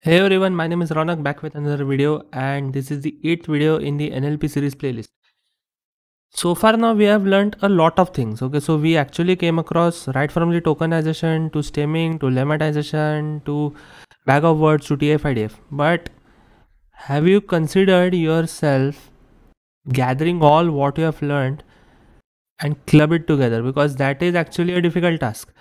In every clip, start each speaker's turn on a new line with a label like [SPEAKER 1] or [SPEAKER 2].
[SPEAKER 1] Hey everyone, my name is Ronak back with another video, and this is the 8th video in the NLP series playlist. So far now we have learned a lot of things. Okay, so we actually came across right from the tokenization to stemming to lemmatization to bag of words to TF-IDF. But have you considered yourself gathering all what you have learned and club it together? Because that is actually a difficult task.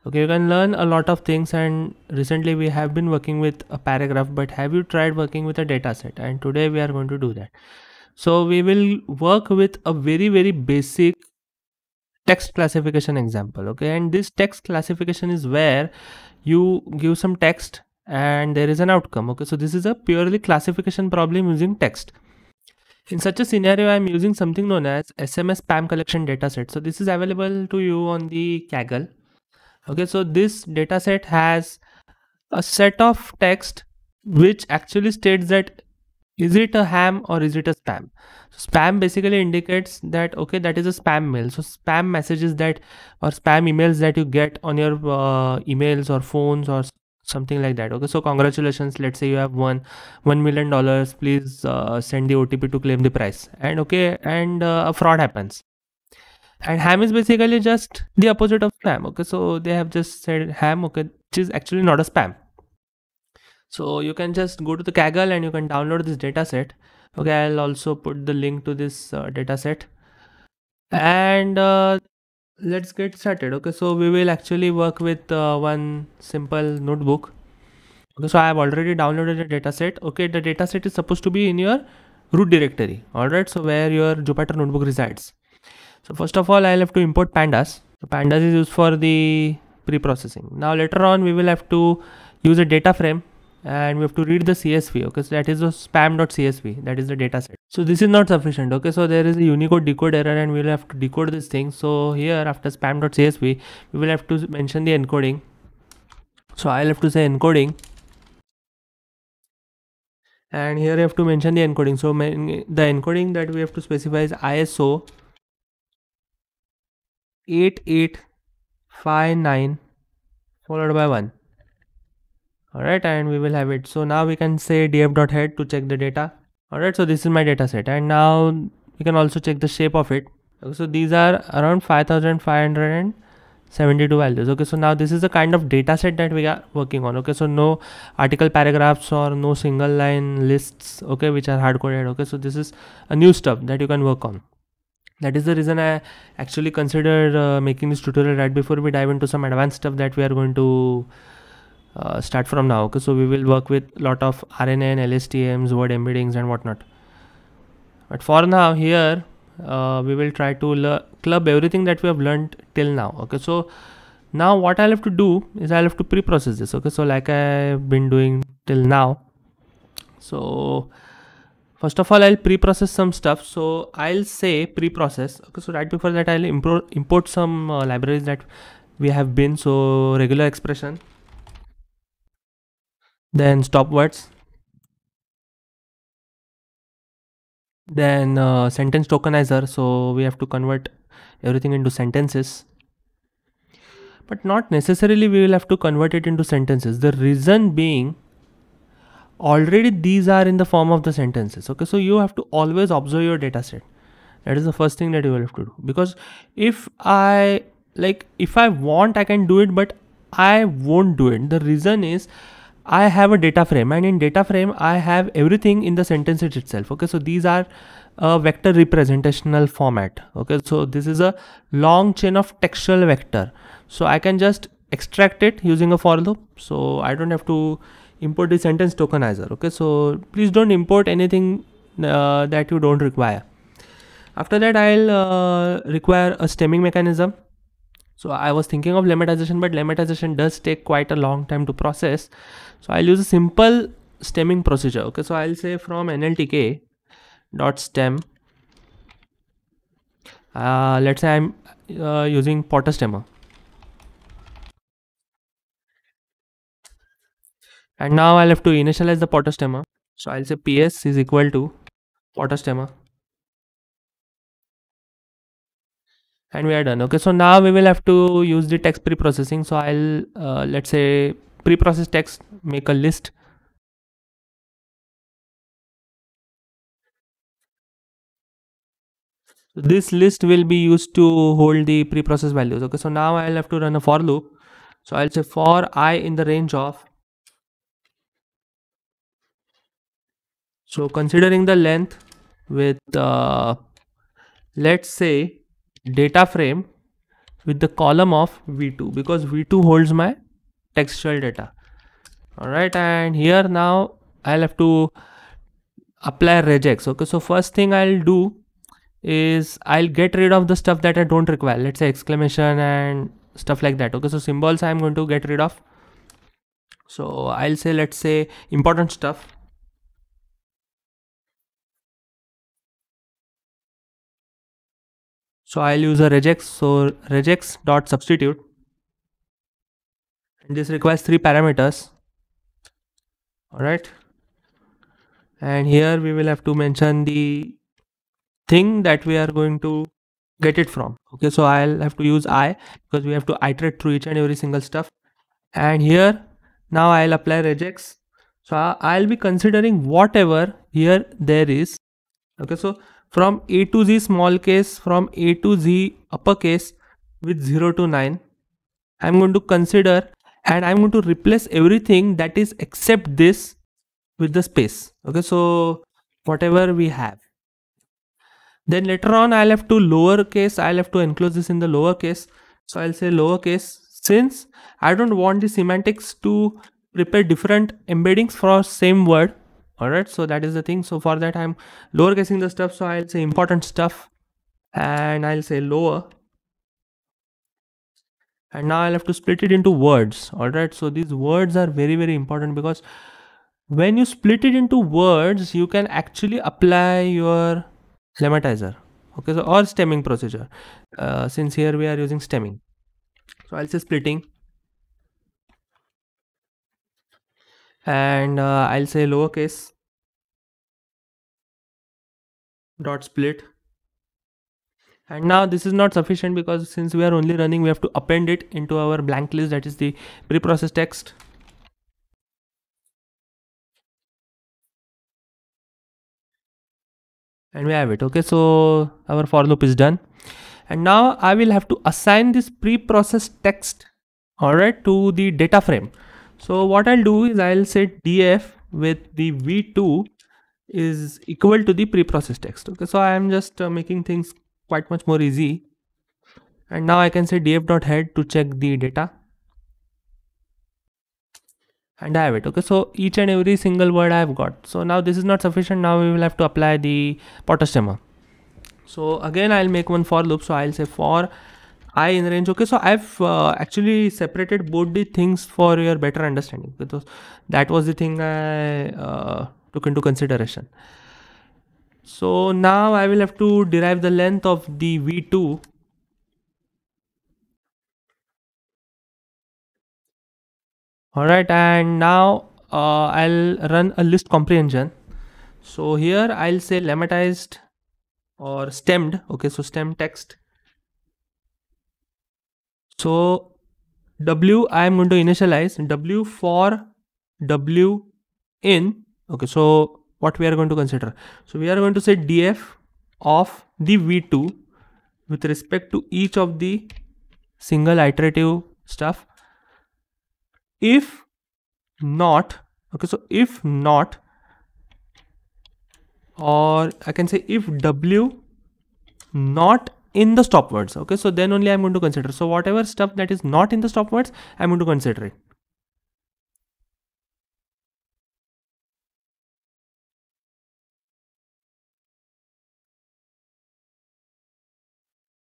[SPEAKER 1] Okay, you can learn a lot of things, and recently we have been working with a paragraph, but have you tried working with a data set? And today we are going to do that. So we will work with a very basic text classification example. Okay, and this text classification is where you give some text and there is an outcome. Okay, so this is a purely classification problem using text. In such a scenario, I am using something known as SMS spam collection dataset. So this is available to you on the Kaggle. Okay, so this dataset has a set of text which actually states that is it a ham or is it a spam. So spam basically indicates that okay, that is a spam mail. So spam messages that or spam emails that you get on your emails or phones or something like that. Okay, so congratulations, let's say you have won $1 million, please send the OTP to claim the prize, and okay, and a fraud happens. And ham is basically just the opposite of spam. Okay, so they have just said ham, okay, which is actually not a spam. So you can just go to the Kaggle and you can download this dataset. Okay, I'll also put the link to this dataset. And let's get started. Okay, so we will actually work with one simple notebook. Okay, so I have already downloaded the dataset. Okay, the dataset is supposed to be in your root directory. Alright, so where your Jupyter notebook resides. So first of all, I'll have to import pandas. So pandas is used for the pre-processing. Now later on, we will have to use a data frame and we have to read the CSV. Okay, so that is the spam.csv, that is the data set. So this is not sufficient. Okay, so there is a Unicode decode error and we will have to decode this thing. So here after spam.csv, we will have to mention the encoding. So I'll have to say encoding, and here I have to mention the encoding. So the encoding that we have to specify is ISO 8859 followed by 1. Alright, and we will have it. So now we can say df.head to check the data. Alright, so this is my data set, and now we can also check the shape of it. Okay, so these are around 5572 values. Okay, so now this is the kind of data set that we are working on. Okay, so no article paragraphs or no single line lists, okay, which are hard coded. Okay, so this is a new stuff that you can work on. That is the reason I actually considered making this tutorial right before we dive into some advanced stuff that we are going to start from now. Okay, so we will work with a lot of RNN, LSTMs, word embeddings and whatnot. But for now here, we will try to club everything that we have learned till now. Okay, so now what I'll have to do is I'll have to pre-process this. Okay, so like I've been doing till now. So first of all, I'll pre-process some stuff. So I'll say pre-process. Okay, so right before that, I'll import some libraries that we have been. So regular expression, then stop words, then sentence tokenizer. So we have to convert everything into sentences, but not necessarily we will have to convert it into sentences. The reason being, already these are in the form of the sentences. Okay, so you have to always observe your data set. That is the first thing that you will have to do, because if I want, I can do it, but I won't do it. The reason is I have a data frame, and in data frame I have everything in the sentences itself. Okay, so these are a vector representational format. Okay, so this is a long chain of textual vector, so I can just extract it using a for loop, so I don't have to import the sentence tokenizer. Okay, so please don't import anything that you don't require. After that, I'll require a stemming mechanism. So I was thinking of lemmatization, but lemmatization does take quite a long time to process. So I'll use a simple stemming procedure. Okay, so I'll say from NLTK dot stem. Let's say I'm using Potter stemmer. And now I'll have to initialize the Potter stemmer. So I'll say PS is equal to Potter stemmer. And we are done. Okay, so now we will have to use the text pre-processing. So I'll let's say pre-process text, make a list. So this list will be used to hold the preprocessed values. Okay, so now I'll have to run a for loop. So I'll say for I in the range of, so considering the length with let's say data frame with the column of v2, because v2 holds my textual data. All right, and here now I'll have to apply regex. Okay, so first thing I'll do is I'll get rid of the stuff that I don't require, let's say exclamation and stuff like that. Okay, so symbols I'm going to get rid of. So I'll say, let's say important stuff. So I'll use a regex. So regex dot substitute, and this requires 3 parameters. All right, and here we will have to mention the thing that we are going to get it from. Okay, so I'll have to use I, because we have to iterate through each and every single stuff. And here now I'll apply regex. So I'll be considering whatever here there is. Okay, so from A to Z small case, from A to Z uppercase with 0 to 9, I'm going to consider, and I'm going to replace everything that is except this with the space. Okay, so whatever we have. Then later on I'll have to lowercase, I'll have to enclose this in the lowercase. So I'll say lowercase, since I don't want the semantics to prepare different embeddings for same word. Alright, so that is the thing. So for that I'm lowercasing the stuff. So I'll say important stuff, and I'll say lower. And now I'll have to split it into words. Alright, so these words are very, very important, because when you split it into words, you can actually apply your lemmatizer. Okay, so or stemming procedure, since here we are using stemming. So I'll say splitting, and I'll say lowercase dot split. And now this is not sufficient, because since we are only running, we have to append it into our blank list, that is the preprocessed text. And we have it. Okay, so our for loop is done, and now I will have to assign this preprocessed text, all right, to the data frame. So what I'll do is I'll set df with the v2 is equal to the preprocessed text. Okay, so I am just making things quite much more easy, and now I can say df.head to check the data, and I have it. Okay, so each and every single word I have got. So now this is not sufficient. Now we will have to apply the Potter stemma. So again I'll make one for loop. So I'll say for I in range. Okay, so I've actually separated both the things for your better understanding, because that was the thing I took into consideration. So now I will have to derive the length of the v2. All right, and now I'll run a list comprehension. So here I'll say lemmatized or stemmed. Okay, so stem text. So w I am going to initialize w for w in. Okay, so what we are going to consider, so we are going to say df of the v2 with respect to each of the single iterative stuff. If not, okay, so if not, or I can say if w not in the stop words. Okay, so then only I'm going to consider. So whatever stuff that is not in the stop words, I'm going to consider it.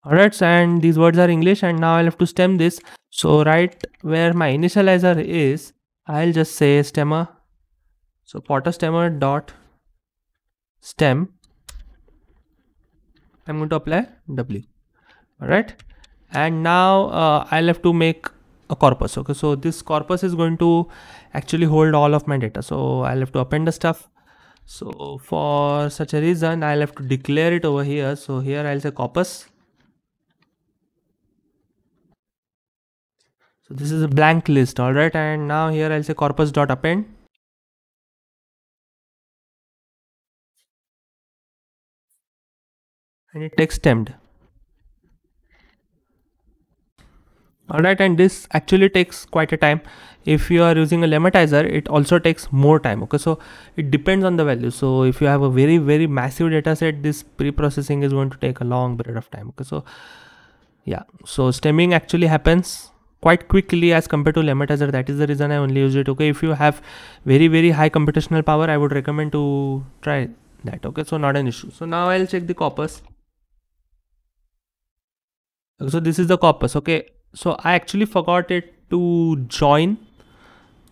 [SPEAKER 1] Alright, so and these words are English, and now I'll have to stem this. So right where my initializer is, I'll just say stemmer. So Potter stemmer dot stem. I'm going to apply w. Alright, and now I'll have to make a corpus. Okay, so this corpus is going to actually hold all of my data. So I'll have to append the stuff. So for such a reason, I'll have to declare it over here. So here I'll say corpus. So this is a blank list. All right, and now here I'll say corpus dot append. and it takes stemmed. Alright, and this actually takes quite a time. If you are using a lemmatizer, it also takes more time. Okay, so it depends on the value. So if you have a very massive data set, this pre-processing is going to take a long period of time. Okay, so yeah, so stemming actually happens quite quickly as compared to lemmatizer. That is the reason I only use it. Okay, if you have very high computational power, I would recommend to try that. Okay, so not an issue. So now I'll check the corpus. So this is the corpus. Okay, so I actually forgot it to join,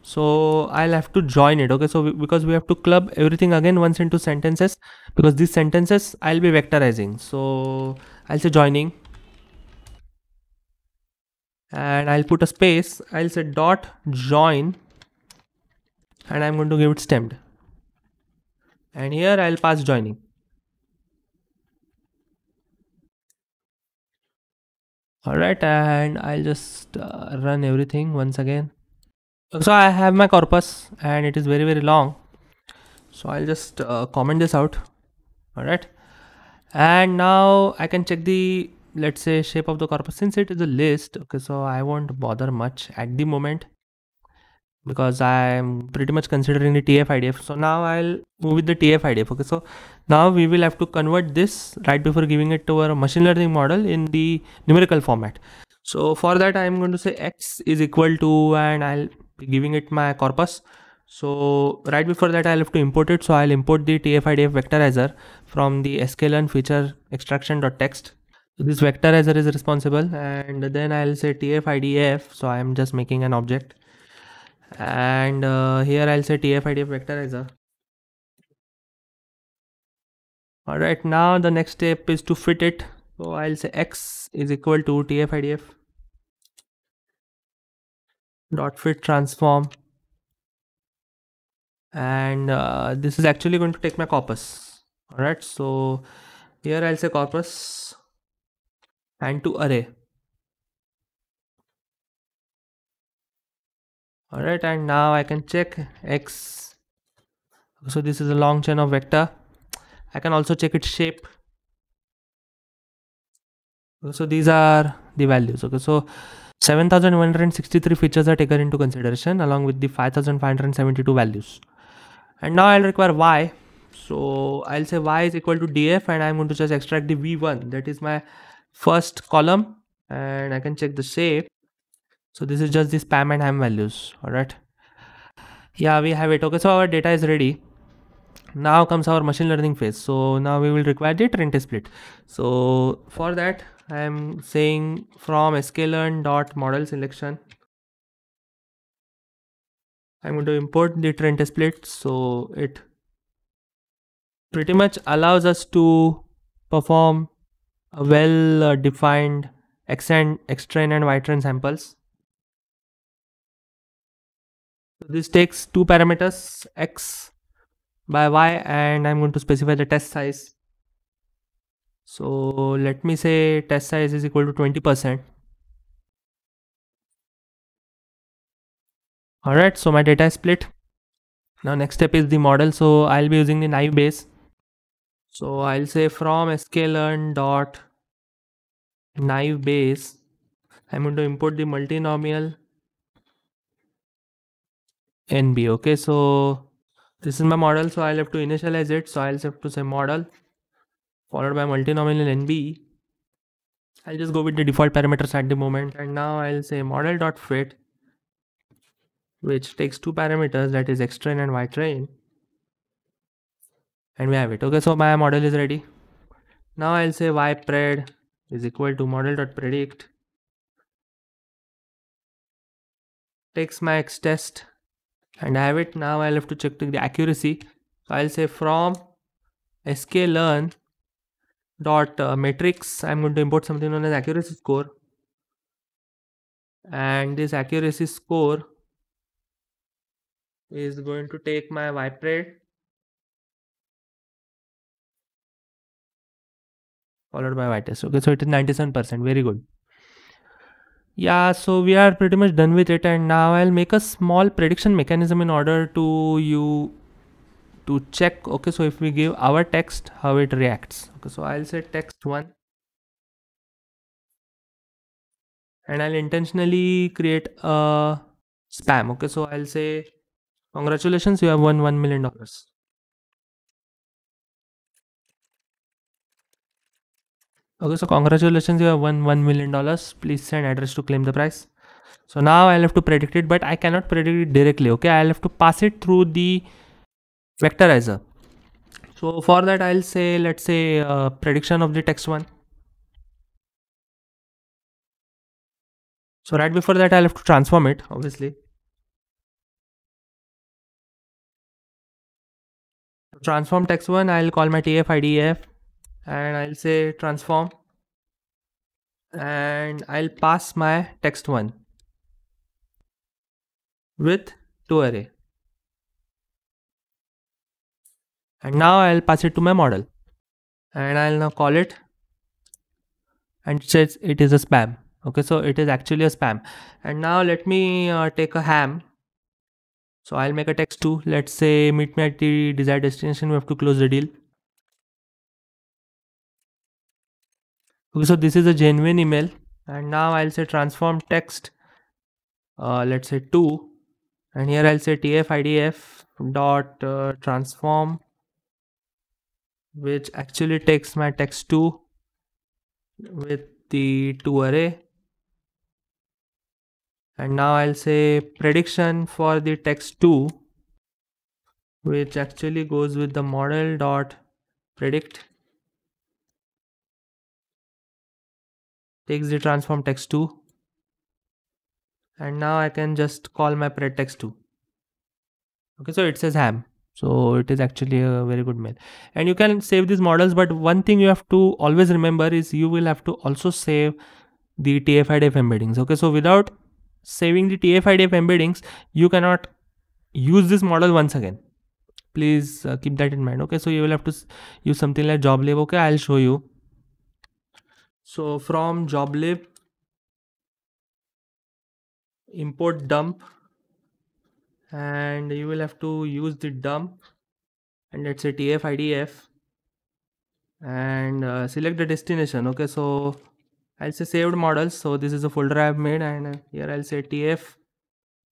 [SPEAKER 1] so I'll have to join it. Okay, so because we have to club everything again once into sentences, because these sentences I'll be vectorizing. So I'll say joining, and I'll put a space. I'll say dot join, and I'm going to give it stemmed, and here I'll pass joining. Alright, and I'll just run everything once again. So I have my corpus and it is very long, so I'll just comment this out. Alright, and now I can check the, let's say, shape of the corpus. Since it is a list, okay, so I won't bother much at the moment because I'm pretty much considering the TF-IDF. So now I'll move with the TF-IDF. Okay, so now we will have to convert this right before giving it to our machine learning model in the numerical format. So for that I'm going to say x is equal to, and I'll be giving it my corpus. So right before that I'll have to import it. So I'll import the TF-IDF vectorizer from the sklearn feature extraction.txt. So this vectorizer is responsible, and then I'll say TF-IDF. So I'm just making an object, and here I'll say TF-IDF vectorizer. Alright, now the next step is to fit it. So I'll say x is equal to TF-IDF dot fit transform, and this is actually going to take my corpus. Alright, so here I'll say corpus and to array. Alright, and now I can check x. So this is a long chain of vector. I can also check its shape. So these are the values. Okay, so 7163 features are taken into consideration along with the 5572 values. And now I'll require y. So I'll say y is equal to df, and I'm going to just extract the v1, that is my first column, and I can check the shape. So this is just the spam and ham values. Alright, yeah, we have it. Okay, so our data is ready. Now comes our machine learning phase. So now we will require the trend split. So for that I am saying from sklearn dot model selection, I'm going to import the trend split. So it pretty much allows us to perform a well defined xtrain and ytrain samples. So this takes two parameters, x by y, and I'm going to specify the test size. So let me say test size is equal to 20%. Alright, so my data is split. Now next step is the model. So I'll be using the naive Bayes. So I'll say from sklearn dot naive Bayes, I'm going to import the multinomial NB. Okay, so this is my model, so I'll have to initialize it. So I'll have to say model followed by multinomial NB. I'll just go with the default parameters at the moment, and now I'll say model dot fit, which takes two parameters, that is xtrain and ytrain, and we have it. Okay, so my model is ready. Now I'll say ypred is equal to model dot predict, takes my x test, and I have it. Now I'll have to check the accuracy. So I'll say from sklearn dot matrix, I'm going to import something known as accuracy score, and this accuracy score is going to take my ypred followed by ytest. Okay, so it is 97%. Very good. Yeah, so we are pretty much done with it, and now I'll make a small prediction mechanism in order to to check, okay, so if we give our text, how it reacts. Okay, so I'll say text1, and I'll intentionally create a spam. Okay, so I'll say congratulations, you have won $1 million. Okay, so congratulations, you have won $1 million. Please send address to claim the prize. So now I'll have to predict it, but I cannot predict it directly. Okay, I'll have to pass it through the vectorizer. So for that, I'll say, let's say prediction of the text1. So right before that, I'll have to transform it, obviously. Transform text1, I'll call my TF-IDF and I'll say transform, and I'll pass my text1 with toArray. And now I'll pass it to my model, and I'll now call it, and it says it is a spam. Okay, so it is actually a spam. And now let me take a ham. So I'll make a text2. Let's say meet me at the desired destination. We have to close the deal. Okay, so this is a genuine email. And now I'll say transform text, let's say 2, and here I'll say TF-IDF dot transform, which actually takes my text2 with the toArray. And now I'll say prediction for the text2, which actually goes with the model dot predict, takes the transform text2, and now I can just call my pred text2. Okay, so it says ham. So it is actually a very good mail. And you can save these models, but one thing you have to always remember is you will have to also save the TF-IDF embeddings. Okay, so without saving the TF-IDF embeddings, you cannot use this model once again. Please keep that in mind. Okay, so you will have to use something like joblib. Okay, I'll show you. So from joblib, import dump, and you will have to use the dump, and let's say TF-IDF, and select the destination. Okay, so I'll say saved models. So this is a folder I have made, and here I'll say TF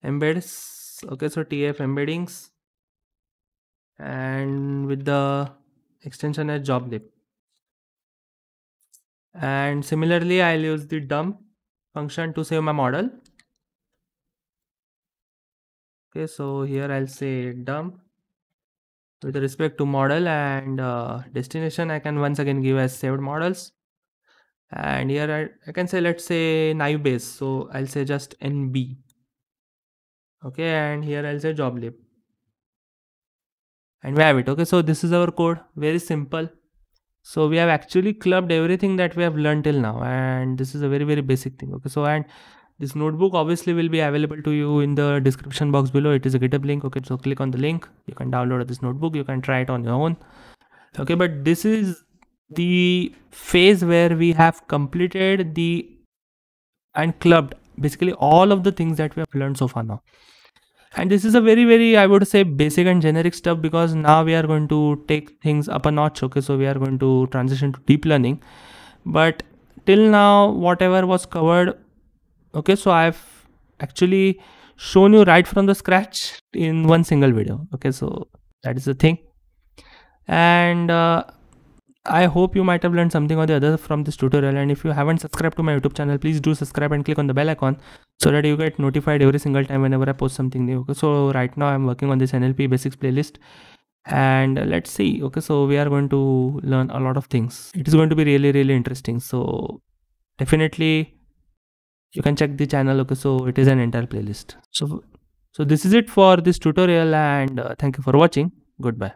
[SPEAKER 1] embeds. Okay, so TF embeddings, and with the extension as joblib. And similarly, I'll use the dump function to save my model. Okay, so here I'll say dump with respect to model, and destination I can once again give as saved models. And here I can say, let's say naive base. So I'll say just NB. Okay, and here I'll say joblib. And we have it. Okay, so this is our code, very simple. So we have actually clubbed everything that we have learned till now, and this is a very, very basic thing. Okay, so and this notebook obviously will be available to you in the description box below. It is a GitHub link. Okay, so click on the link. You can download this notebook. You can try it on your own. Okay, but this is the phase where we have completed and clubbed basically all of the things that we have learned so far now. And this is a very, very, I would say, basic and generic stuff, because now we are going to take things up a notch. Okay, so we are going to transition to deep learning. But till now, whatever was covered, okay, so I've actually shown you right from the scratch in one single video. Okay, so that is the thing. And I hope you might have learned something or the other from this tutorial. And if you haven't subscribed to my YouTube channel, please do subscribe and click on the bell icon so that you get notified every single time whenever I post something new. Okay, so right now I'm working on this NLP basics playlist, and let's see. Okay, so we are going to learn a lot of things. It is going to be really, really interesting. So definitely you can check the channel. Okay, so it is an entire playlist. So this is it for this tutorial, and thank you for watching. Goodbye.